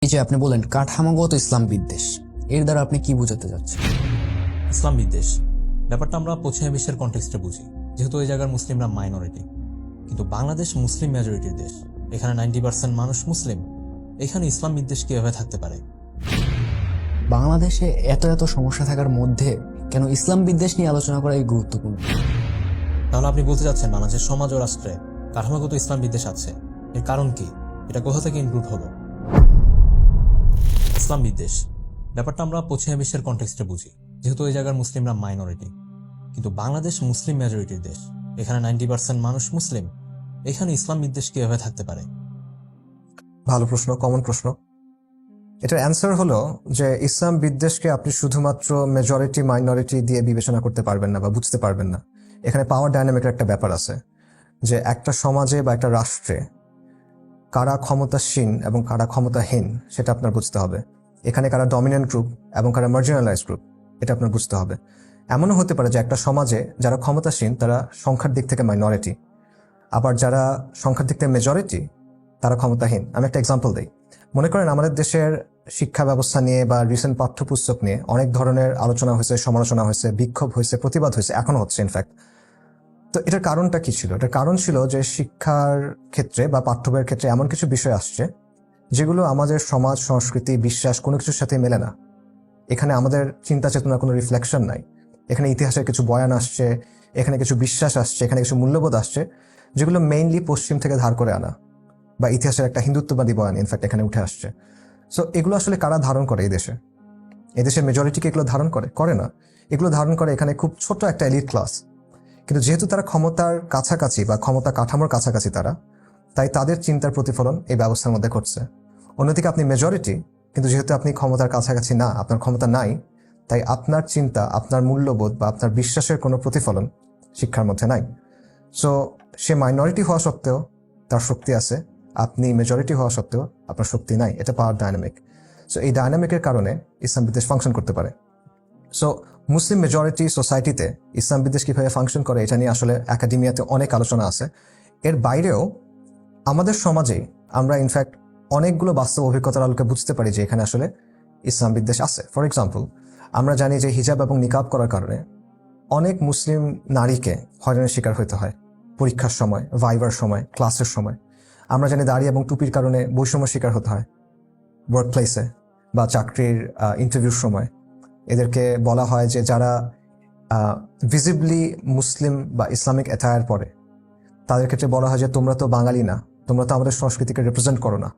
এই যে আপনি বলেন কাঠামোগত ইসলাম বিদ্বেষ, এর দ্বারা আপনি কি বোঝাতে চাচ্ছেন? ইসলাম বিদ্বেষ ব্যাপারটা আমরা পশ্চিমা বিশ্বের কনটেক্সটে বুঝি, যেহেতু ওই জায়গার মুসলিমরা মাইনরিটি। কিন্তু বাংলাদেশ মুসলিম মেজরিটির দেশ, এখানে 90% মানুষ মুসলিম। এখানে ইসলাম বিদ্বেষ কিভাবে থাকতে পারে? বাংলাদেশে এত এত সমস্যা থাকার মধ্যে কেন ইসলাম বিদ্বেষ নিয়ে আলোচনা করা এই গুরুত্বপূর্ণ? তাহলে আপনি বলতে চাচ্ছেন বাংলাদেশের সমাজ ও রাষ্ট্রে কাঠামোগত ইসলাম বিদ্বেষ আছে। এর কারণ কি? এটা কোথা থেকে ইনক্লুড হলো? ইসলাম বিদ্বেষ ব্যাপারটা আমরা পশ্চিমা বিশ্বের কনটেক্সটে বুঝি, যেহেতু ওই জায়গার মুসলিমরা মাইনরিটি। কিন্তু বাংলাদেশ মুসলিম মেজরিটির দেশ, এখানে 90% মানুষ মুসলিম। এখানে ইসলাম বিদ্বেষ কিভাবে থাকতে পারে? ভালো প্রশ্ন, কমন প্রশ্ন। এটার অ্যান্সার হলো যে ইসলাম বিদ্বেষকে আপনি শুধুমাত্র মেজরিটি মাইনরিটি দিয়ে বিবেচনা করতে পারবেন না বা বুঝতে পারবেন না। এখানে পাওয়ার ডাইনামিকের একটা ব্যাপার আছে, যে একটা সমাজে বা একটা রাষ্ট্রে কারা ক্ষমতাসীন এবং কারা ক্ষমতাহীন সেটা আপনার বুঝতে হবে। এখানে কারা ডমিনেন্ট গ্রুপ এবং কারা মার্জিনালাইজ গ্রুপ, এটা আপনার বুঝতে হবে। এমনও হতে পারে যে একটা সমাজে যারা ক্ষমতাসীন তারা সংখ্যার দিক থেকে মাইনরিটি, আবার যারা সংখ্যার দিক থেকে মেজরিটি তারা ক্ষমতাহীন। আমি একটা এক্সাম্পল দিই। মনে করেন আমাদের দেশের শিক্ষা ব্যবস্থা নিয়ে বা রিসেন্ট পাঠ্যপুস্তক নিয়ে অনেক ধরনের আলোচনা হয়েছে, সমালোচনা হয়েছে, বিক্ষোভ হয়েছে, প্রতিবাদ হয়েছে, এখনো হচ্ছে ইনফ্যাক্ট। তো এটার কারণটা কি ছিল? এটার কারণ ছিল যে শিক্ষার ক্ষেত্রে বা পাঠ্য বইয়ের ক্ষেত্রে এমন কিছু বিষয় আসছে যেগুলো আমাদের সমাজ, সংস্কৃতি, বিশ্বাস কোনো কিছুর সাথে মেলে না। এখানে আমাদের চিন্তা চেতনার কোনো রিফ্লেকশন নাই। এখানে ইতিহাসের কিছু বয়ান আসছে, এখানে কিছু বিশ্বাস আসছে, এখানে কিছু মূল্যবোধ আসছে যেগুলো মেইনলি পশ্চিম থেকে ধার করে আনা, বা ইতিহাসের একটা হিন্দুত্ববাদী বয়ান ইনফ্যাক্ট এখানে উঠে আসছে। সো এগুলো আসলে কারা ধারণ করে? এই দেশের মেজরিটিকে এগুলো ধারণ করে না। এগুলো ধারণ করে এখানে খুব ছোট একটা এলিট ক্লাস। কিন্তু যেহেতু তারা ক্ষমতার কাছাকাছি বা ক্ষমতা কাঠামোর কাছাকাছি তাই তাদের চিন্তার প্রতিফলন এই ব্যবস্থার মধ্যে ঘটছে। অন্যদিকে আপনি মেজরিটি, কিন্তু যেহেতু আপনি ক্ষমতার কাছাকাছি না, আপনার ক্ষমতা নাই, তাই আপনার চিন্তা, আপনার মূল্যবোধ বা আপনার বিশ্বাসের কোনো প্রতিফলন শিক্ষার মধ্যে নাই। সো সে মাইনরিটি হওয়া সত্ত্বেও তার শক্তি আছে, আপনি মেজরিটি হওয়া সত্ত্বেও আপনার শক্তি নাই। এটা পাওয়ার ডায়নামিক। সো এই ডায়নামিকের কারণে ইসলাম বিদ্বেষ ফাংশন করতে পারে। সো মুসলিম মেজরিটি সোসাইটিতে ইসলাম বিদ্বেষ কীভাবে ফাংশন করে এটা নিয়ে আসলে একাডেমিয়াতে অনেক আলোচনা আছে। এর বাইরেও আমাদের সমাজেই আমরা ইনফ্যাক্ট অনেকগুলো বাস্তব অভিজ্ঞতার আলোকে বুঝতে পারি যে এখানে আসলে ইসলাম বিদ্বেষ আছে। ফর এক্সাম্পল, আমরা জানি যে হিজাব এবং নিকাব করার কারণে অনেক মুসলিম নারীকে হয়রানির শিকার হতে হয় পরীক্ষার সময়, ভাইবার সময়, ক্লাসের সময়। আমরা জানি দাড়ি এবং টুপির কারণে বৈষম্য শিকার হতে হয় ওয়ার্ক প্লেসে বা চাকরির ইন্টারভিউর সময়। এদেরকে বলা হয় যে যারা ভিজিবলি মুসলিম বা ইসলামিক অ্যাটায়ার পরে তাদের ক্ষেত্রে বলা হয় যে তোমরা তো বাঙালি না, তোমরা তো আমাদের সংস্কৃতিকে রিপ্রেজেন্ট করো না,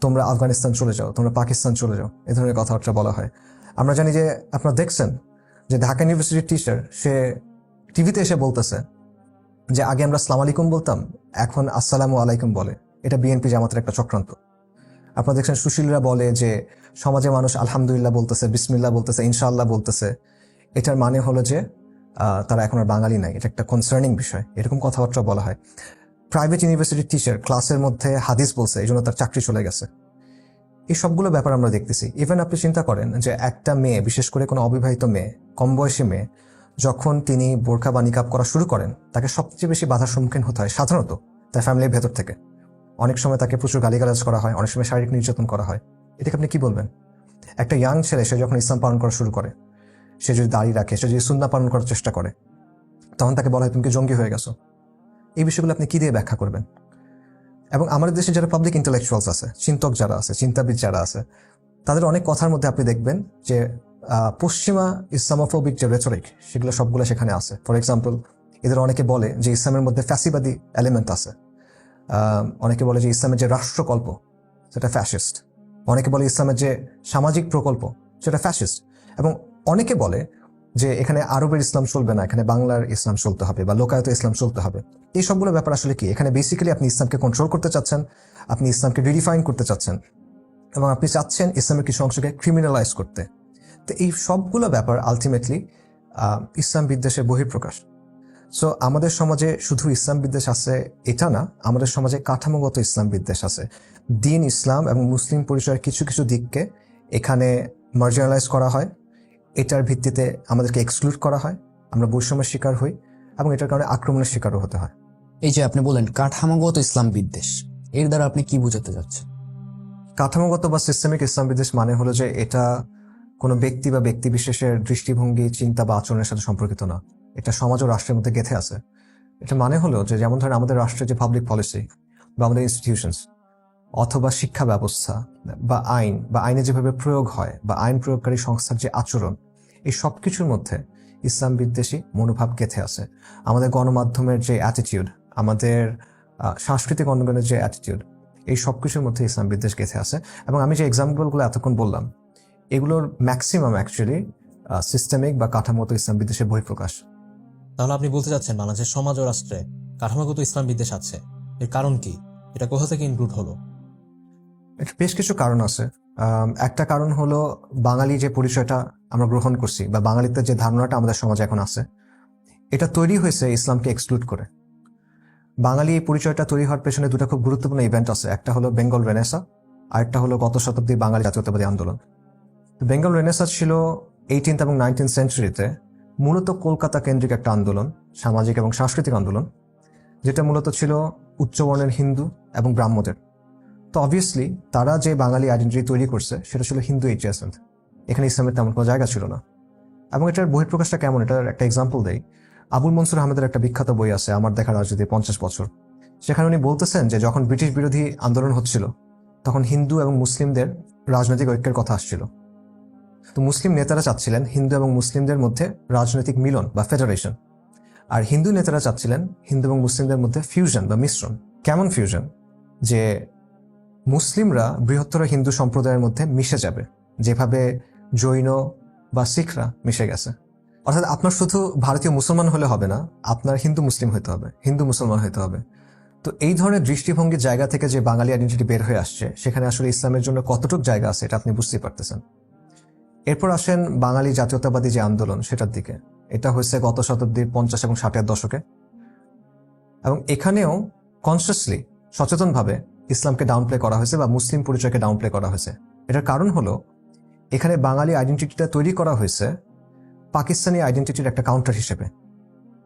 তোমরা আফগানিস্তান চলে যাও, তোমরা পাকিস্তান চলে যাও, এ ধরনের কথাবার্তা বলা হয়। আমরা জানি যে আপনারা দেখছেন যে ঢাকা ইউনিভার্সিটির টিচার সে টিভিতে এসে বলতেছে যে আগে আমরা আসসালামু আলাইকুম বলতাম, এখন আসসালামু আলাইকুম বলে। এটা বিএনপি জামাতের একটা চক্রান্ত। আপনারা দেখছেন সুশীলরা বলে যে সমাজে মানুষ আলহামদুলিল্লাহ বলতেছে, বিসমিল্লাহ বলতেছে, ইনশাআল্লাহ বলতেছে। এটার মানে হলো যে তারা এখন আর বাঙালি নাই। এটা একটা কনসার্নিং বিষয়, এরকম কথাবার্তা বলা হয়। প্রাইভেট ইউনিভার্সিটির টিচার ক্লাসের মধ্যে হাদিস বলছে, এই জন্য তার চাকরি চলে গেছে। এই সবগুলো ব্যাপার আমরা দেখতেছি। ইভেন আপনি চিন্তা করেন যে একটা মেয়ে, বিশেষ করে কোনো অবিবাহিত মেয়ে, কম বয়সী মেয়ে, যখন তিনি বোরকা বা নিকাব করা শুরু করেন তাকে সবচেয়ে বেশি বাধার সম্মুখীন হতে হয় সাধারণত তার ফ্যামিলির ভেতর থেকে। অনেক সময় তাকে প্রচুর গালিগালাজ করা হয়, অনেক সময় শারীরিক নির্যাতন করা হয়। এটাকে আপনি কি বলবেন? একটা ইয়াং ছেলে সে যখন ইসলাম পালন করা শুরু করে, সে যদি দাড়ি রাখে, সে যদি সুন্নাহ পালন করার চেষ্টা করে, তখন তাকে বলা হয় তুমি কি জঙ্গি হয়ে গেছো। এই বিষয়গুলো আপনি কি দিয়ে ব্যাখ্যা করবেন? এবং আমাদের দেশে যারা পাবলিক ইন্টেলেকচুয়ালস আছে, চিন্তক যারা আছে, চিন্তাবিদ যারা আছে, তাদের অনেক কথার মধ্যে আপনি দেখবেন যে পশ্চিমা ইসলামোফোবিক যে রেটরিক সেগুলো সবগুলো সেখানে আছে। ফর এক্সাম্পল, এদের অনেকে বলে যে ইসলামের মধ্যে ফ্যাসিবাদী এলিমেন্ট আছে। অনেকে বলে যে ইসলামের যে রাষ্ট্রকল্প সেটা ফ্যাসিস্ট। অনেকে বলে ইসলামের যে সামাজিক প্রকল্প সেটা ফ্যাসিস্ট। এবং অনেকে বলে যে এখানে আরবের ইসলাম চলবে না, এখানে বাংলার ইসলাম চলতে হবে বা লোকায়ত ইসলাম চলতে হবে। এই সবগুলো ব্যাপার আসলে কি? এখানে বেসিক্যালি আপনি ইসলামকে কন্ট্রোল করতে চাচ্ছেন, আপনি ইসলামকে রিডিফাইন করতে চাচ্ছেন, এবং আপনি চাচ্ছেন ইসলামের কিছু অংশকে ক্রিমিনালাইজ করতে। তো এই সবগুলো ব্যাপার আলটিমেটলি ইসলাম বিদ্বেষের বহিঃপ্রকাশ। সো আমাদের সমাজে শুধু ইসলাম বিদ্বেষ আছে এটা না, আমাদের সমাজে কাঠামোগত ইসলাম বিদ্বেষ আছে। দিন ইসলাম এবং মুসলিম পরিচয়ের কিছু কিছু দিককে এখানে মার্জিনালাইজ করা হয়, এটার ভিত্তিতে আমাদেরকে এক্সক্লুড করা হয়, আমরা বৈষম্যের শিকার হই এবং এটার কারণে আক্রমণের শিকারও হতে হয়। এই যে আপনি বলেন কাঠামোগত ইসলাম বিদ্বেষ, এর দ্বারা আপনি কি বোঝাতে চাচ্ছেন? কাঠামোগত বা সিস্টেমিক ইসলাম বিদ্বেষ মানে হলো যে এটা কোনো ব্যক্তি বা ব্যক্তি বিশেষের দৃষ্টিভঙ্গি, চিন্তা বা আচরণের সাথে সম্পর্কিত না। এটা সমাজ ও রাষ্ট্রের মধ্যে গেঁথে আছে। এটা মানে হলো যে যেমন ধরেন আমাদের রাষ্ট্রের যে পাবলিক পলিসি বা আমাদের ইনস্টিটিউশনস অথবা শিক্ষা ব্যবস্থা বা আইন বা আইনে যেভাবে প্রয়োগ হয় বা আইন প্রয়োগকারী সংস্থার যে আচরণ, এই সব কিছুর মধ্যে ইসলাম বিদ্বেষী মনোভাব গেঁথে আছে। আমাদের গণমাধ্যমের যে অ্যাটিটিউড, আমাদের সাংস্কৃতিক অঙ্গনের যে অ্যাটিটিউড, এই সব কিছুর মধ্যে ইসলাম বিদ্বেষ গেঁথে আছে। এবং আমি যে এক্সাম্পলগুলো এতক্ষণ বললাম, এগুলোর ম্যাক্সিমাম অ্যাকচুয়ালি সিস্টেমিক বা কাঠামোগত ইসলাম বিদ্বেষের বহিঃপ্রকাশ। তাহলে আপনি বলতে চাচ্ছেন বাংলাদেশের সমাজ ও রাষ্ট্রে কাঠামোগত ইসলাম বিদ্বেষ আছে, এর কারণ কি? এটা কোথা থেকে ইনক্লুড হলো? এর বেশ কিছু কারণ আছে। একটা কারণ হলো বাঙালি যে পরিচয়টা আমরা গ্রহণ করছি বা বাঙালিত্বের যে ধারণাটা আমাদের সমাজে এখন আছে, এটা তৈরি হয়েছে ইসলামকে এক্সক্লুড করে। বাঙালি এই পরিচয়টা তৈরি হওয়ার পেছনে দুটো খুব গুরুত্বপূর্ণ ইভেন্ট আছে। একটা হলো বেঙ্গল রেনেসা, আরেকটা হলো গত শতাব্দীর বাঙালি জাতীয়তাবাদী আন্দোলন। বেঙ্গল রেনেসা ছিল 18th এবং 19th সেঞ্চুরিতে মূলত কলকাতা কেন্দ্রিক একটা আন্দোলন, সামাজিক এবং সাংস্কৃতিক আন্দোলন, যেটা মূলত ছিল উচ্চবর্ণের হিন্দু এবং ব্রাহ্মদের। তো অবভিয়াসলি তারা যে বাঙালি আইডেন্টিটি তৈরি করছে সেটা ছিল হিন্দু এডজেসেন্ট, এখানে ইসলামের তেমন কোনো জায়গা ছিল না। এবং এটার বহিঃপ্রকাশটা কেমন, এটার একটা এক্সাম্পল দেই। আবুল মনসুর আহমেদের একটা বিখ্যাত বই আছে, আমার দেখা রাজনীতি 50 বছর। সেখানে উনি বলতেছেন যে যখন ব্রিটিশ বিরোধী আন্দোলন হচ্ছিল তখন হিন্দু এবং মুসলিমদের রাজনৈতিক ঐক্যের কথা আসছিল। তো মুসলিম নেতারা চাচ্ছিলেন হিন্দু এবং মুসলিমদের মধ্যে রাজনৈতিক মিলন বা ফেডারেশন, আর হিন্দু নেতারা চাচ্ছিলেন হিন্দু এবং মুসলিমদের মধ্যে ফিউশন বা মিশ্রণ। কেমন ফিউশন? যে মুসলিমরা বৃহত্তর হিন্দু সম্প্রদায়ের মধ্যে মিশে যাবে, যেভাবে জৈন বা শিখরা মিশে গেছে। অর্থাৎ আপনার শুধু ভারতীয় মুসলমান হলে হবে না, আপনার হিন্দু মুসলিম হতে হবে, হিন্দু মুসলমান হতে হবে। তো এই ধরনের দৃষ্টিভঙ্গির জায়গা থেকে যে বাঙালি আইডেন্টিটি বের হয়ে আসছে, সেখানে আসলে ইসলামের জন্য কতটুকু জায়গা আছে এটা আপনি বুঝতেই পারতেছেন। এরপর আসেন বাঙালি জাতীয়তাবাদী যে আন্দোলন, সেটার দিকে। এটা হয়েছে গত শতাব্দীর 50 এবং 60-এর দশকে, এবং এখানেও কনসিয়াসলি, সচেতনভাবে ইসলামকে ডাউনপ্লে করা হয়েছে বা মুসলিম পরিচয়কে ডাউনপ্লে করা হয়েছে। এটার কারণ হলো এখানে বাঙালি আইডেন্টিটিটা তৈরি করা হয়েছে পাকিস্তানি আইডেন্টিটির একটা কাউন্টার হিসেবে।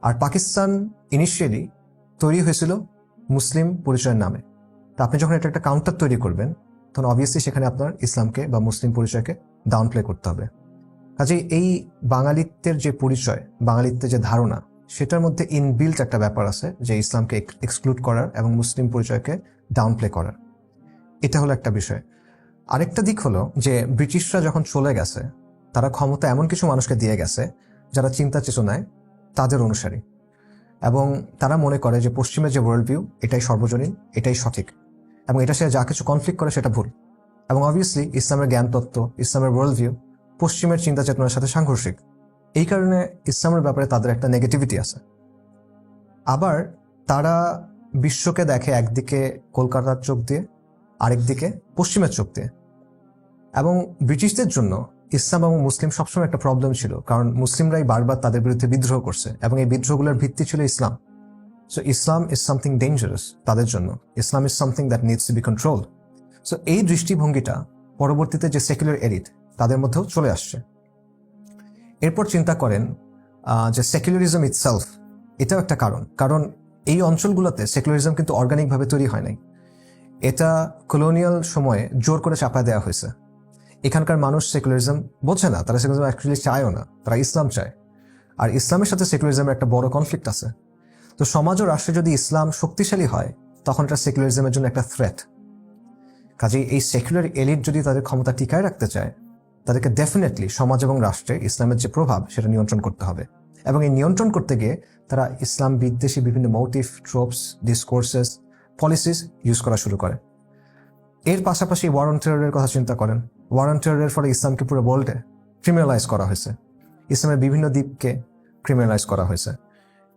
আর পাকিস্তান ইনিশিয়ালি তৈরি হয়েছিল মুসলিম পরিচয়ের নামে। তা আপনি যখন এটা একটা কাউন্টার তৈরি করবেন, তখন অবভিয়াসলি সেখানে আপনার ইসলামকে বা মুসলিম পরিচয়কে ডাউনপ্লে করতে হবে। কাজেই এই বাঙালিত্বের যে পরিচয়, বাঙালিত্বের যে ধারণা, সেটার মধ্যে ইনবিল্ট একটা ব্যাপার আছে যে ইসলামকে এক্সক্লুড করার এবং মুসলিম পরিচয়কে ডাউনপ্লে করার। এটা হলো একটা বিষয়। আরেকটা দিক হলো যে ব্রিটিশরা যখন চলে গেছে, তারা ক্ষমতা এমন কিছু মানুষকে দিয়ে গেছে যারা চিন্তা চেতনায় তাদের অনুসারী, এবং তারা মনে করে যে পশ্চিমের যে ওয়ার্ল্ড ভিউ এটাই সর্বজনীন, এটাই সঠিক, এবং এটা সে যা কিছু কনফ্লিক্ট করে সেটা ভুল। এবং অবভিয়াসলি ইসলামের জ্ঞান তত্ত্ব, ইসলামের ওয়ার্ল্ড ভিউ পশ্চিমের চিন্তা চেতনার সাথে সাংঘর্ষিক। এই কারণে ইসলামের ব্যাপারে তাদের একটা নেগেটিভিটি আছে। আবার তারা বিশ্বকে দেখে একদিকে কলকাতার চোখ দিয়ে, আরেকদিকে পশ্চিমের চোখ দিয়ে। এবং ব্রিটিশদের জন্য ইসলাম এবং মুসলিম সবসময় একটা প্রবলেম ছিল, কারণ মুসলিমরাই বারবার তাদের বিরুদ্ধে বিদ্রোহ করছে এবং এই বিদ্রোহগুলোর ভিত্তি ছিল ইসলাম। So Islam is something dangerous তাদের জন্য, Islam is something that needs to be controlled. So এই দৃষ্টিভঙ্গিটা পরবর্তীতে যে সেকুলার এলিট তাদের মধ্যেও চলে আসছে। এরপর চিন্তা করেন যে সেকুলারিজম ইটসেলফ, এটাও একটা কারণ এই অঞ্চলগুলোতে সেকুলারিজম কিন্তু অর্গানিকভাবে তৈরি হয় নাই। এটা কলোনিয়াল সময়ে জোর করে চাপায় দেওয়া হয়েছে। এখানকার মানুষ সেকুলারিজম বোঝে না, তারা সেকুলারিজম অ্যাকচুয়ালি চায়ও না, তারা ইসলাম চায়। আর ইসলামের সাথে সেকুলারিজমের একটা বড় কনফ্লিক্ট আছে। তো সমাজ ও রাষ্ট্রে যদি ইসলাম শক্তিশালী হয়, তখন এটা সেকুলারিজমের জন্য একটা থ্রেট। কাজেই এই সেকুলার এলিট যদি তাদের ক্ষমতা টিকায় রাখতে চায়, তাদেরকে ডেফিনেটলি সমাজ এবং রাষ্ট্রে ইসলামের যে প্রভাব সেটা নিয়ন্ত্রণ করতে হবে। এবং এই নিয়ন্ত্রণ করতে গিয়ে তারা ইসলাম বিদ্বেষী বিভিন্ন মোটিভ, ট্রোপস, ডিসকোর্সেস, পলিসিস ইউজ করা শুরু করে। এর পাশাপাশি ওয়ার অন টেররের কথা চিন্তা করেন। ওয়ার অন টেররের ফলে ইসলামকে পুরো ওয়ার্ল্ডে ক্রিমিনালাইজ করা হয়েছে, ইসলামের বিভিন্ন দিককে ক্রিমিনালাইজ করা হয়েছে।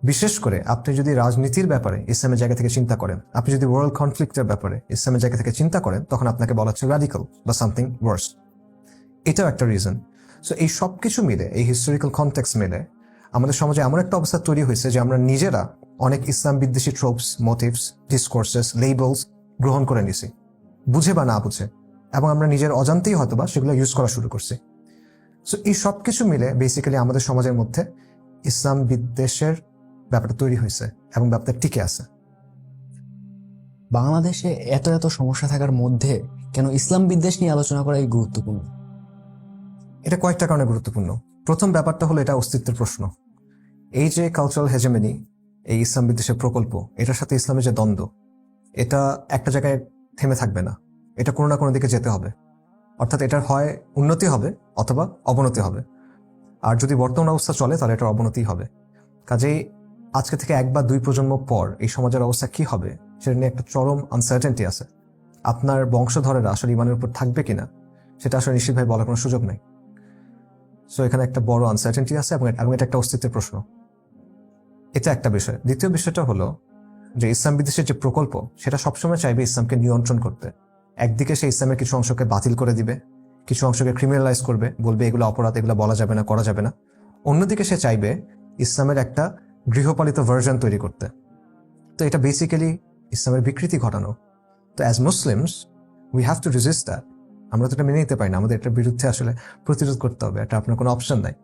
বিশেষ করে আপনি যদি রাজনীতির ব্যাপারে ইসলামের জায়গা থেকে চিন্তা করেন, আপনি যদি ওয়ার্ল্ড কনফ্লিক্টের ব্যাপারে ইসলামের জায়গা থেকে চিন্তা করেন, তখন আপনাকে বলা হচ্ছে রাডিক্যাল বা সামথিং ওয়ার্স। এটাও একটা রিজন। সো এই সব কিছু মিলে, এই হিস্টোরিক্যাল কনটেক্সট মিলে আমাদের সমাজে এমন একটা অবস্থা তৈরি হয়েছে যে আমরা নিজেরা অনেক ইসলাম বিদ্বেষী ট্রোপস, মোটিভস, ডিসকোর্সেস, লেবেলস গ্রহণ করে নিছি, বুঝে বা না বুঝে, এবং আমরা নিজের অজান্তেই হয়তোবা সেগুলো ইউজ করা শুরু করছি। সো এই সব কিছু মিলে বেসিক্যালি আমাদের সমাজের মধ্যে ইসলাম বিদ্বেষের ব্যাপারটা তৈরি হয়েছে এবং ব্যাপারটা টিকে আছে। বাংলাদেশে এত এত সমস্যা থাকার মধ্যে কেন ইসলাম বিদ্বেষ নিয়ে আলোচনা করা এই গুরুত্বপূর্ণ? এটা কয়েকটা কারণে গুরুত্বপূর্ণ। প্রথম ব্যাপারটা হলো এটা অস্তিত্বের প্রশ্ন। এই যে কালচারাল হেজেমনি, এই ইসলাম বিদ্বেষের প্রকল্প, এটার সাথে ইসলামের যে দ্বন্দ্ব, এটা একটা জায়গায় থেমে থাকবে না। এটা কোনো না কোনো দিকে যেতে হবে। অর্থাৎ এটার হয় উন্নতি হবে অথবা অবনতি হবে। আর যদি বর্তমান অবস্থা চলে তাহলে এটার অবনতি হবে। কাজেই আজকে থেকে 1 বা 2 প্রজন্ম পর এই সমাজের অবস্থা কি হবে সেটা নিয়ে একটা চরম আনসার্টেনটি আছে। আপনার বংশধরেরা আসলে ইমানের উপর থাকবে কিনা সেটা আসলে নিশ্চিতভাবে বলার কোনো সুযোগ নেই। সো এখানে একটা বড় আনসার্টেনটি আছে এবং এটা একটা অস্তিত্বের প্রশ্ন। এটা একটা বিষয়। দ্বিতীয় বিষয়টা হলো যে ইসলাম বিদ্বেষের যে প্রকল্প সেটা সবসময় চাইবে ইসলামকে নিয়ন্ত্রণ করতে। একদিকে সে ইসলামের কিছু অংশকে বাতিল করে দিবে, কিছু অংশকে ক্রিমিনালাইজ করবে, বলবে এগুলো অপরাধ, এগুলো বলা যাবে না, করা যাবে না। অন্যদিকে সে চাইবে ইসলামের একটা গৃহপালিত ভার্জন তৈরি করতে। তো এটা বেসিক্যালি ইসলামের বিকৃতি ঘটানো। তো as Muslims we have to resist that. আমরা তো এটা মেনে নিতে পারি না, আমাদের এটার বিরুদ্ধে আসলে প্রতিরোধ করতে হবে, এটা আপনার কোনো অপশন নাই।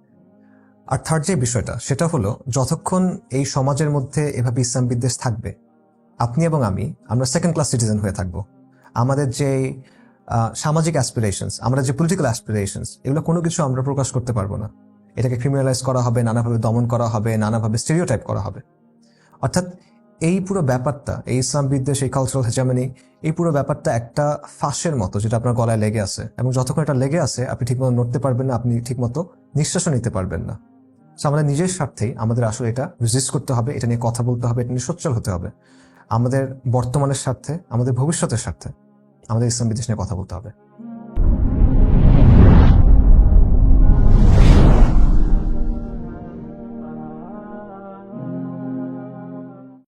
আর থার্ড যে বিষয়টা সেটা হলো যতক্ষণ এই সমাজের মধ্যে এভাবে ইসলাম বিদ্বেষ থাকবে, আপনি এবং আমরা সেকেন্ড ক্লাস সিটিজেন হয়ে থাকবো। আমাদের যে সামাজিক অ্যাসপিরেশনস, আমরা যে পলিটিক্যাল অ্যাসপিরেশনস, এগুলো কোনো কিছু আমরা প্রকাশ করতে পারবো না। এটাকে ক্রিমিনালাইজ করা হবে, নানাভাবে দমন করা হবে, নানাভাবে স্টেরিওটাইপ করা হবে। অর্থাৎ এই পুরো ব্যাপারটা, এই ইসলাম বিদ্বেষ, এই কালচারাল হেজেমনি, এই পুরো ব্যাপারটা একটা ফাঁসের মতো যেটা আপনার গলায় লেগে আছে, এবং যতক্ষণ এটা লেগে আছে আপনি ঠিকমতো নড়তে পারবেন না, আপনি ঠিকমতো নিঃশ্বাসও নিতে পারবেন না। সো আমাদের নিজের স্বার্থেই আমাদের আসলে এটা রেজিস্ট করতে হবে, এটা নিয়ে কথা বলতে হবে, এটা নিয়ে সোচ্চার হতে হবে। আমাদের বর্তমানের স্বার্থে, আমাদের ভবিষ্যতের স্বার্থে আমাদের ইসলাম বিদ্বেষ নিয়ে কথা বলতে হবে।